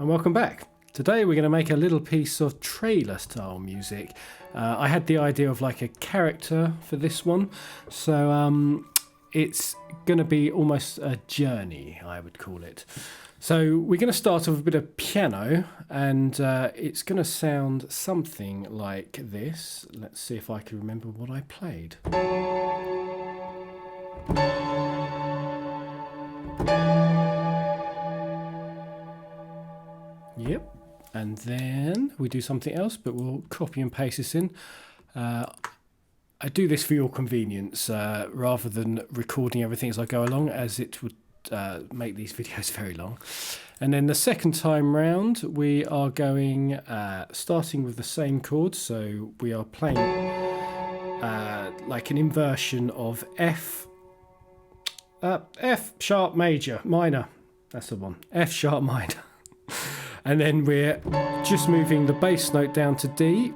welcome back. Today we're going to make a little piece of trailer style music. I had the idea of like a character for this one, so it's going to be almost a journey, I would call it. So we're going to start off with a bit of piano, and it's going to sound something like this. Let's see if I can remember what I played. Yep, and then we do something else, but we'll copy and paste this in. I do this for your convenience rather than recording everything as I go along, as it would make these videos very long. And then the second time round, we are going starting with the same chord. So we are playing like an inversion of F sharp major minor. That's the one. F sharp minor. And then we're just moving the bass note down to D.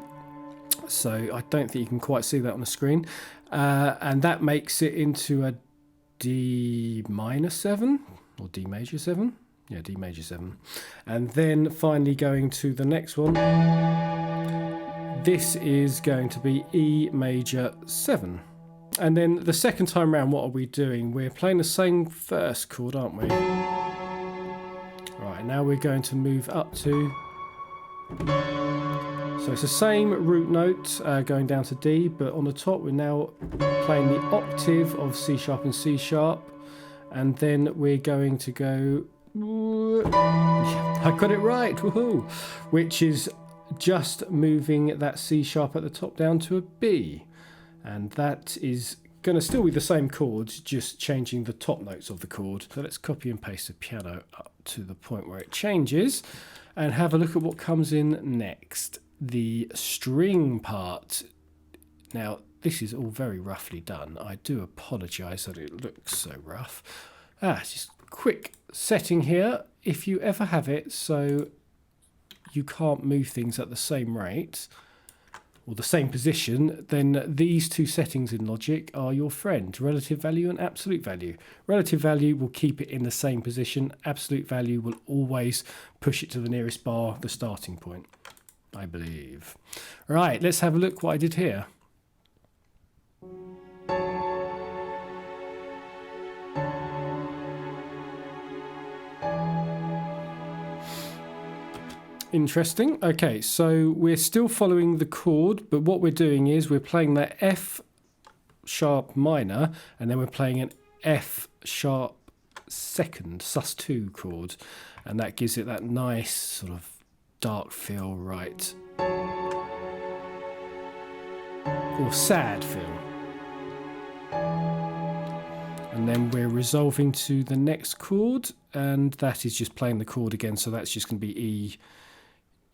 So I don't think you can quite see that on the screen. And that makes it into a D minor 7 or D major 7. Yeah, D major 7. And then finally going to the next one. This is going to be E major 7. And then the second time round, what are we doing? We're playing the same first chord, aren't we? Right, now we're going to move up to... So it's the same root note going down to D, but on the top we're now playing the octave of C sharp and C sharp, and then we're going to go... I got it right, woohoo! Which is just moving that C sharp at the top down to a B, and that is going to still be the same chords, just changing the top notes of the chord. So let's copy and paste the piano up to the point where it changes and have a look at what comes in next. The string part. Now this is all very roughly done. I do apologise that it looks so rough. Just a quick setting here. If you ever have it so you can't move things at the same rate or the same position, then these two settings in Logic are your friend: relative value and absolute value. Relative value will keep it in the same position. Absolute value will always push it to the nearest bar, the starting point, I believe. Right, let's have a look what I did here. Interesting. Okay, so we're still following the chord, but what we're doing is we're playing that F sharp minor, and then we're playing an F sharp second sus2 chord, and that gives it that nice sort of dark feel, right? Or sad feel. And then we're resolving to the next chord, and that is just playing the chord again, so that's just going to be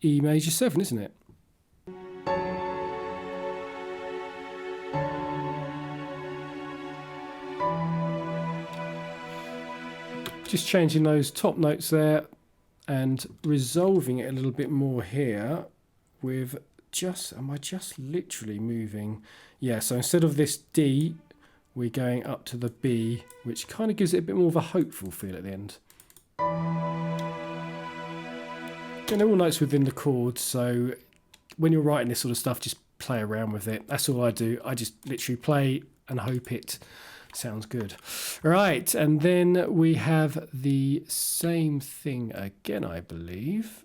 E major 7, isn't it? Just changing those top notes there and resolving it a little bit more here with just, am I just literally moving? Yeah, so instead of this D, we're going up to the B, which kind of gives it a bit more of a hopeful feel at the end. And they're all notes within the chord, so when you're writing this sort of stuff, just play around with it. That's all I do. I just literally play and hope it sounds good. Right, and then we have the same thing again, I believe.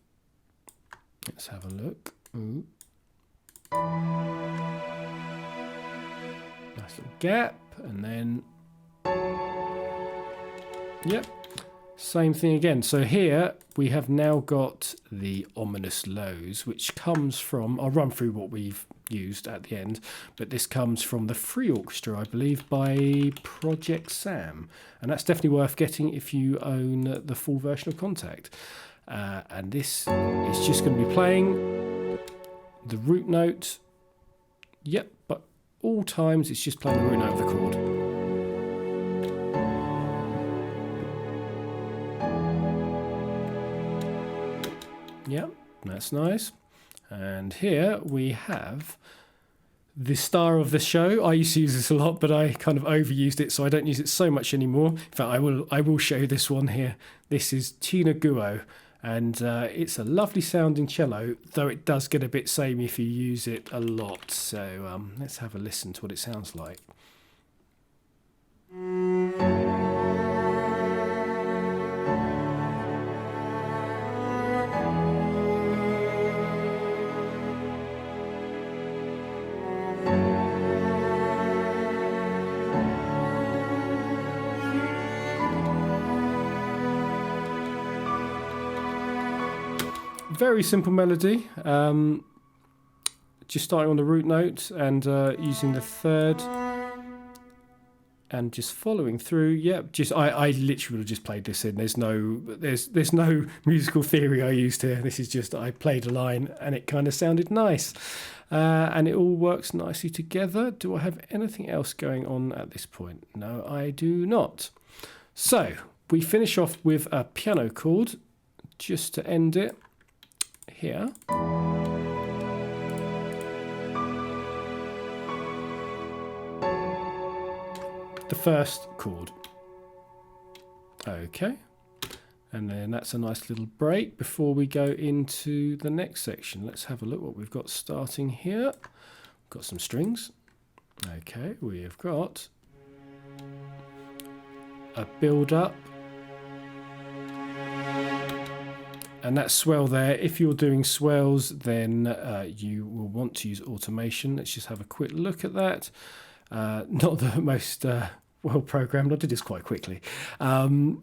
Let's have a look. Ooh. Nice little gap, and then... Yep. Same thing again. So here we have now got the ominous lows, which comes from, I'll run through what we've used at the end, but this comes from the free orchestra, I believe, by Project Sam, and that's definitely worth getting if you own the full version of Contact. And this is just going to be playing the root note. Yep, but all times it's just playing the root note of the chord. Yep, that's nice. And here we have the star of the show. I used to use this a lot, but I kind of overused it, so I don't use it so much anymore. In fact, I will show you this one here. This is Tina Guo, And it's a lovely sounding cello, though it does get a bit samey if you use it a lot. So let's have a listen to what it sounds like. Very simple melody, just starting on the root note and using the third and just following through. Yep, just I literally would have just played this in. There's no musical theory I used here. This is just I played a line and it kind of sounded nice, and it all works nicely together. Do I have anything else going on at this point? No, I do not. So we finish off with a piano chord just to end it. Here. The first chord. Okay. And then that's a nice little break before we go into the next section. Let's have a look what we've got starting here. We've got some strings. Okay, we have got a build-up. And that swell there, if you're doing swells, then you will want to use automation. Let's just have a quick look at that. Not the most well programmed. I did this quite quickly. So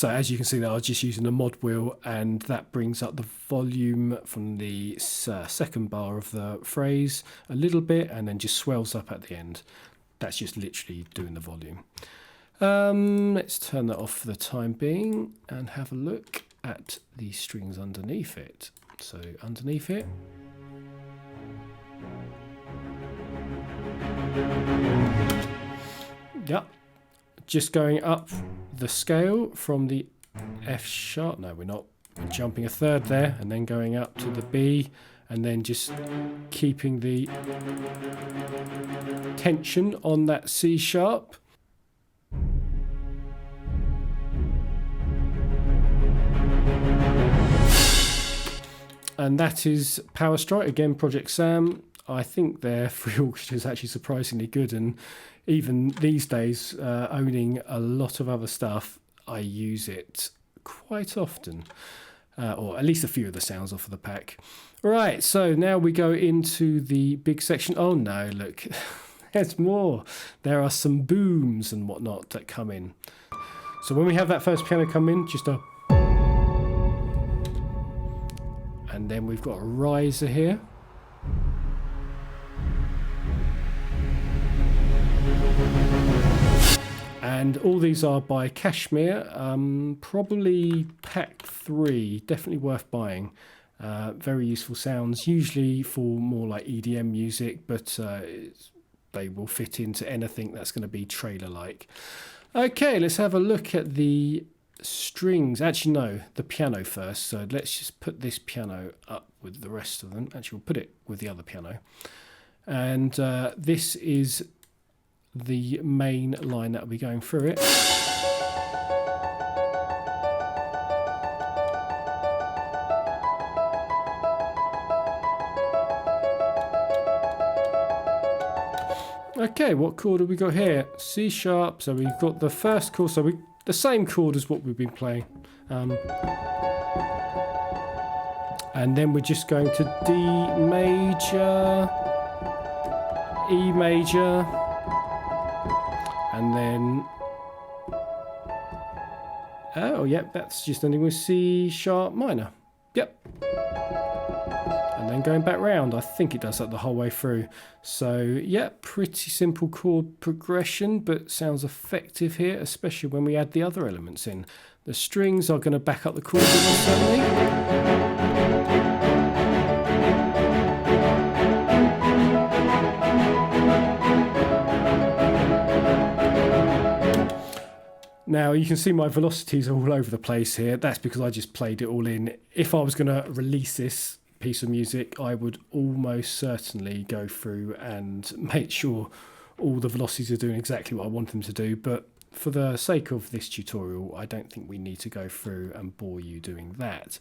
as you can see there, I was just using the mod wheel, and that brings up the volume from the second bar of the phrase a little bit, and then just swells up at the end. That's just literally doing the volume. Let's turn that off for the time being and have a look at the strings underneath it. So underneath it, yep, just going up the scale from the F sharp. No, we're not. We're jumping a third there and then going up to the B, and then just keeping the tension on that C sharp. And that is Power Strike, again, Project Sam. I think their free orchestra is actually surprisingly good, and even these days, owning a lot of other stuff, I use it quite often, or at least a few of the sounds off of the pack. Right, so now we go into the big section. Oh no, look, there's more. There are some booms and whatnot that come in. So when we have that first piano come in, just a... And then we've got a riser here. And all these are by Kashmir, probably pack 3, definitely worth buying. Very useful sounds, usually for more like EDM music, but they will fit into anything that's going to be trailer-like. Okay, let's have a look at the strings. Actually, no, the piano first. So let's just put this piano up with the rest of them. Actually, we'll put it with the other piano. And this is the main line that will be going through it. Okay, what chord have we got here? C sharp. So we've got the first chord. So the same chord as what we've been playing. And then we're just going to D major, E major, and then, oh, yep, that's just ending with C sharp minor. Yep. And then going back round. I think it does that the whole way through. So, yeah, pretty simple chord progression, but sounds effective here, especially when we add the other elements in. The strings are going to back up the chords certainly. Now you can see my velocities are all over the place here. That's because I just played it all in. If I was going to release this piece of music, I would almost certainly go through and make sure all the velocities are doing exactly what I want them to do. But for the sake of this tutorial, I don't think we need to go through and bore you doing that.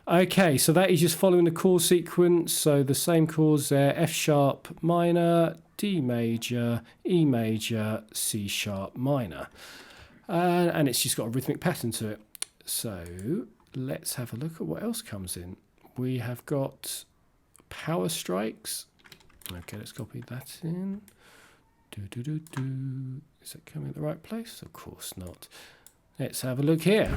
Okay, so that is just following the chord sequence. So the same chords there: F sharp minor, D major, E major, C sharp minor. And it's just got a rhythmic pattern to it. So let's have a look at what else comes in. We have got power strikes. Okay, let's copy that in. Is it coming at the right place? Of course not. Let's have a look here.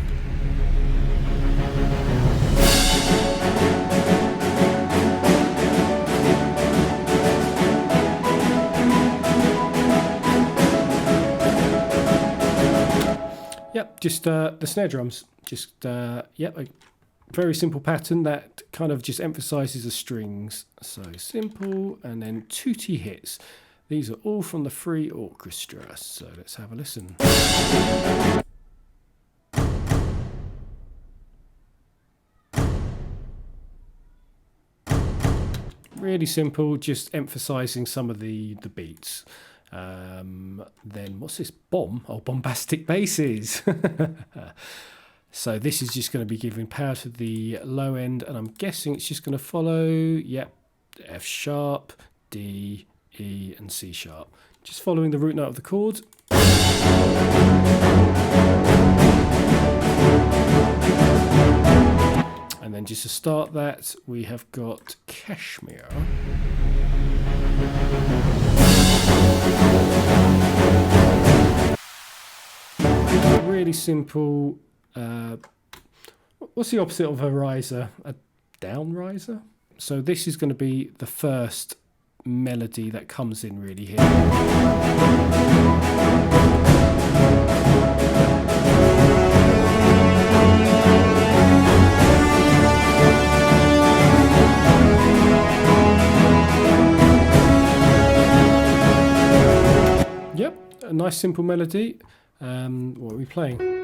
Yep, just the snare drums. Just, yep, a very simple pattern that kind of just emphasizes the strings. So simple, and then tutti hits. These are all from the free orchestra. So let's have a listen. Really simple, just emphasizing some of the beats. Then what's this? Bomb? Oh, bombastic basses. So this is just going to be giving power to the low end, and I'm guessing it's just going to follow, yep, F sharp, D, E and C sharp. Just following the root note of the chord. And then just to start that, we have got Kashmir. Really simple. What's the opposite of a riser? A down riser? So this is going to be the first melody that comes in really here. Yep, a nice simple melody. What are we playing?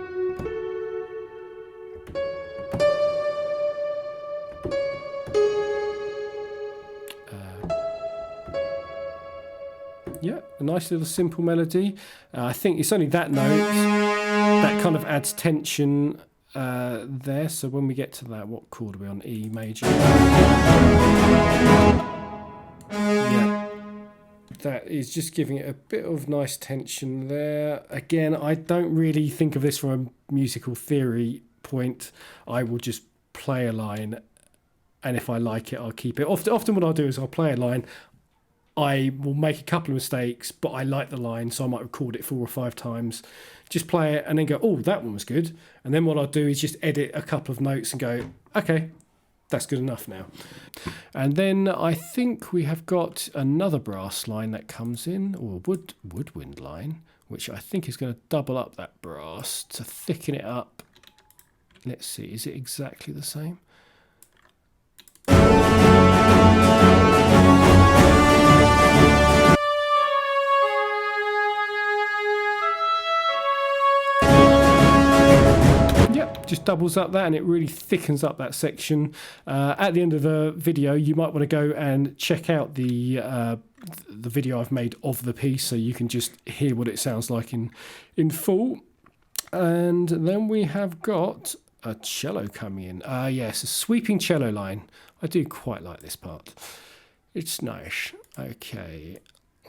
Yeah, a nice little simple melody. I think it's only that note that kind of adds tension there. So when we get to that, what chord are we on? E major. Yeah, that is just giving it a bit of nice tension there. Again, I don't really think of this from a musical theory point. I will just play a line, and if I like it, I'll keep it. Often what I'll do is I'll play a line. I will make a couple of mistakes, but I like the line, so I might record it 4 or 5 times. Just play it and then go, oh, that one was good. And then what I'll do is just edit a couple of notes and go, okay, that's good enough now. And then I think we have got another brass line that comes in, or woodwind line, which I think is going to double up that brass to thicken it up. Let's see, is it exactly the same? Just doubles up that, and it really thickens up that section. At the end of the video, you might want to go and check out the video I've made of the piece, so you can just hear what it sounds like in full. And then we have got a cello coming in. Yes, a sweeping cello line. I do quite like this part. It's nice. Okay,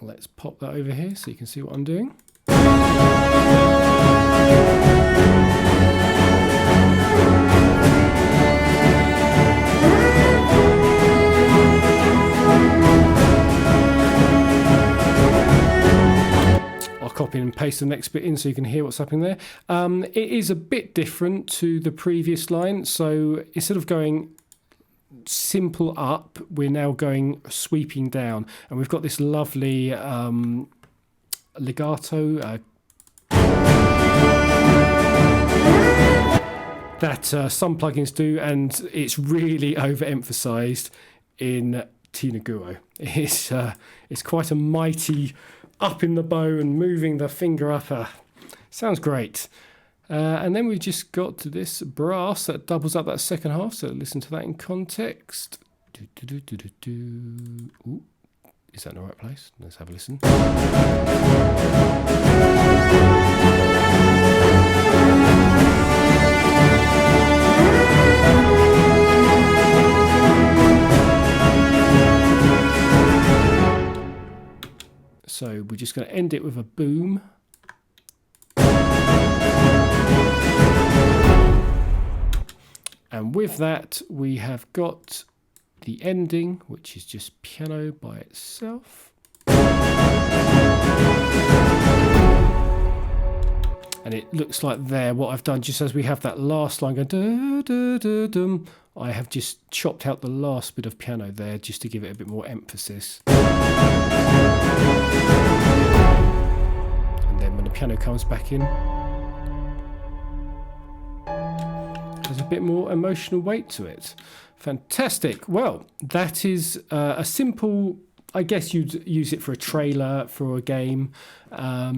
let's pop that over here so you can see what I'm doing. I'll copy and paste the next bit in so you can hear what's happening there. It is a bit different to the previous line. So instead of going simple up, we're now going sweeping down. And we've got this lovely legato that some plugins do, and it's really overemphasized in Tinaguo. It's quite a mighty up in the bow and moving the finger up. Sounds great. And then we've just got to this brass that doubles up that second half, so listen to that in context. Ooh, is that in the right place? Let's have a listen. So we're just going to end it with a boom. And with that, we have got the ending, which is just piano by itself. And it looks like there, what I've done, just as we have that last line going, da, da, da, dum, I have just chopped out the last bit of piano there just to give it a bit more emphasis. And then when the piano comes back in, there's a bit more emotional weight to it. Fantastic. Well, that is a simple, I guess you'd use it for a trailer, for a game. Yeah,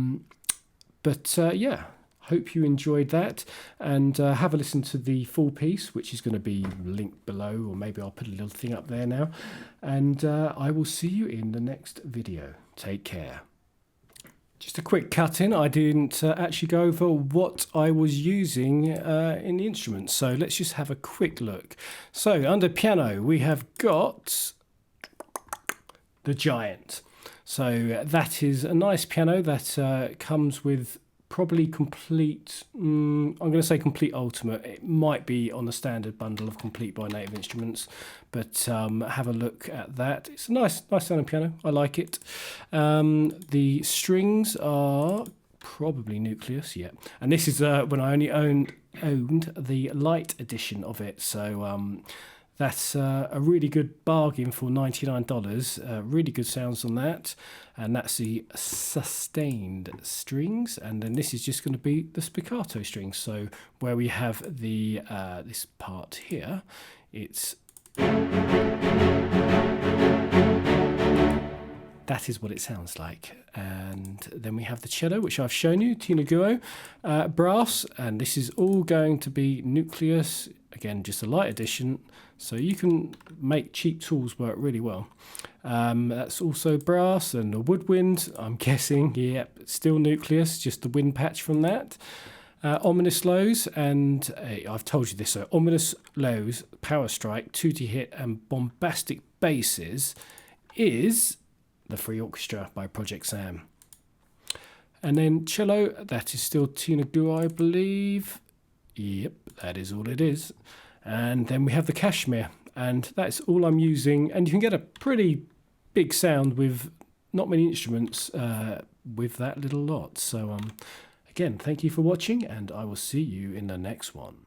hope you enjoyed that, and have a listen to the full piece, which is going to be linked below, or maybe I'll put a little thing up there now. And I will see you in the next video. Take care. Just a quick cut in. I didn't actually go over what I was using in the instruments, so let's just have a quick look. So under piano, we have got the Giant. So that is a nice piano that comes with probably complete, I'm going to say complete ultimate. It might be on the standard bundle of complete by Native Instruments, but have a look at that. It's a nice sounding piano. I like it. The strings are probably Nucleus, yeah. And this is when I only owned the light edition of it. So that's a really good bargain for $99. Really good sounds on that. And that's the sustained strings. And then this is just going to be the spiccato strings. So where we have the this part here, it's... That is what it sounds like. And then we have the cello, which I've shown you, Tinaguo, brass, and this is all going to be Nucleus. Again, just a light edition, so you can make cheap tools work really well. That's also brass, and a woodwind, I'm guessing, yep, still Nucleus, just the wind patch from that. Ominous lows, and I've told you this, so ominous lows, power strike, tutti hit, and bombastic basses is the Free Orchestra by Project Sam. And then cello, that is still Tinaguo, I believe. Yep, that is all it is. And then we have the Cashmere, and that's all I'm using. And you can get a pretty big sound with not many instruments with that little lot. So again, thank you for watching, and I will see you in the next one.